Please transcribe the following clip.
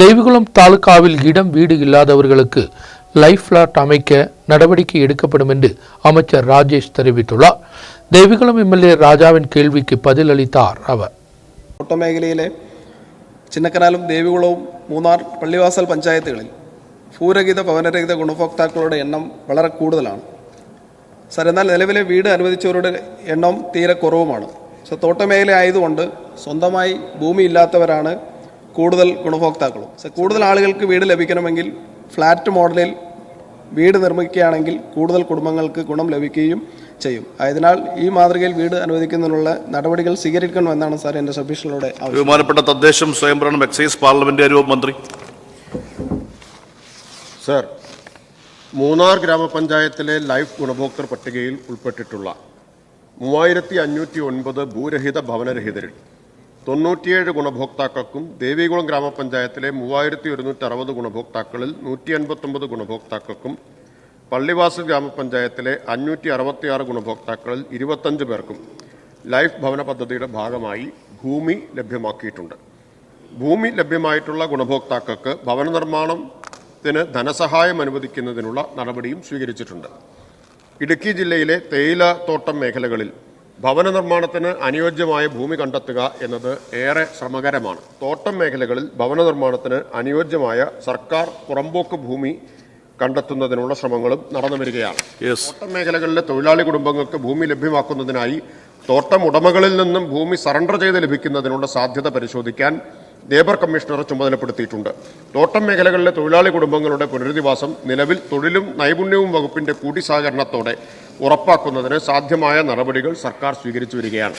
தெய்வகுளம் தாலுகாவில் இடம் வீடு இல்லாதவர்களுக்கு லைஃப் பிளாட் அமைக்க நடவடிக்கை எடுக்கப்படும் என்று அமைச்சர் ராஜேஷ் தெரிவித்துள்ளார். தெய்வகுளம் எம்எல்ஏ ராஜாவின் கேள்விக்கு பதிலளித்தார் அவர். ഒട്ടമേഖലയിലെ ചിന്നക്കനാലും ദേവികുളവും മൂന്നാർ പള്ളിവാസൽ പഞ്ചായത്തുകളിൽ ഭൂരഹിത ഭവനരഹിത ഗുണഭോക്താക്കളുടെ എണ്ണം വളരെ കൂടുതലാണ്. സർ, എന്നാൽ നിലവിലെ വീട് അനുവദിച്ചവരുടെ എണ്ണം തീരെ കുറവുമാണ്. സോ തോട്ടമേഖല ആയതുകൊണ്ട് സ്വന്തമായി ഭൂമി ഇല്ലാത്തവരാണ് കൂടുതൽ ഗുണഭോക്താക്കളും. സോ കൂടുതൽ ആളുകൾക്ക് വീട് ലഭിക്കണമെങ്കിൽ ഫ്ലാറ്റ് മോഡലിൽ വീട് നിർമ്മിക്കുകയാണെങ്കിൽ കൂടുതൽ കുടുംബങ്ങൾക്ക് ഗുണം ലഭിക്കുകയും ചെയ്യും. ആയതിനാൽ ഈ മാതൃകയിൽ വീട് അനുവദിക്കുന്നതിനുള്ള നടപടികൾ സ്വീകരിക്കണമെന്നാണ് സാർ എൻ്റെ സബ്മിഷനിലൂടെ ആവശ്യം. ബഹുമാനപ്പെട്ട തദ്ദേശം സ്വയംഭരണം എക്സൈസ് പാർലമെന്റ് മന്ത്രി. സർ, മൂന്നാർ ഗ്രാമപഞ്ചായത്തിലെ ലൈഫ് ഗുണഭോക്തൃ പട്ടികയിൽ ഉൾപ്പെട്ടിട്ടുള്ള 3509 ഭൂരഹിത ഭവനരഹിതരിൽ 97 ഗുണഭോക്താക്കൾക്കും ദേവികുളം ഗ്രാമപഞ്ചായത്തിലെ 3160 ഗുണഭോക്താക്കളിൽ 159 ഗുണഭോക്താക്കൾക്കും പള്ളിവാസൽ ഗ്രാമപഞ്ചായത്തിലെ 566 ഗുണഭോക്താക്കളിൽ 25 പേർക്കും ലൈഫ് ഭവന പദ്ധതിയുടെ ഭാഗമായി ഭൂമി ലഭ്യമാക്കിയിട്ടുണ്ട്. ഭൂമി ലഭ്യമായിട്ടുള്ള ഗുണഭോക്താക്കൾക്ക് ഭവന നിർമ്മാണത്തിന് ധനസഹായം അനുവദിക്കുന്നതിനുള്ള നടപടിയും സ്വീകരിച്ചിട്ടുണ്ട്. ഇടുക്കി ജില്ലയിലെ തേയില തോട്ടം മേഖലകളിൽ ഭവന നിർമ്മാണത്തിന് അനുയോജ്യമായ ഭൂമി കണ്ടെത്തുക എന്നത് ഏറെ ശ്രമകരമാണ്. തോട്ടം മേഖലകളിൽ ഭവന നിർമ്മാണത്തിന് അനുയോജ്യമായ സർക്കാർ പുറമ്പോക്ക് ഭൂമി കണ്ടെത്തുന്നതിനുള്ള ശ്രമങ്ങളും നടന്നു വരികയാണ്. തോട്ടം മേഖലകളിലെ തൊഴിലാളി കുടുംബങ്ങൾക്ക് ഭൂമി ലഭ്യമാക്കുന്നതിനായി തോട്ടം ഉടമകളിൽ നിന്നും ഭൂമി സറണ്ടർ ചെയ്ത് ലഭിക്കുന്നതിനുള്ള സാധ്യത പരിശോധിക്കാൻ ലേബർ കമ്മീഷണറെ ചുമതലപ്പെടുത്തിയിട്ടുണ്ട്. തോട്ടം മേഖലകളിലെ തൊഴിലാളി കുടുംബങ്ങളുടെ പുനരധിവാസം നിലവിൽ തൊഴിലും നൈപുണ്യവും വകുപ്പിന്റെ കൂടി സഹകരണത്തോടെ ഉറപ്പാക്കുന്നതിന് സാധ്യമായ നടപടികൾ സർക്കാർ സ്വീകരിച്ചു വരികയാണ്.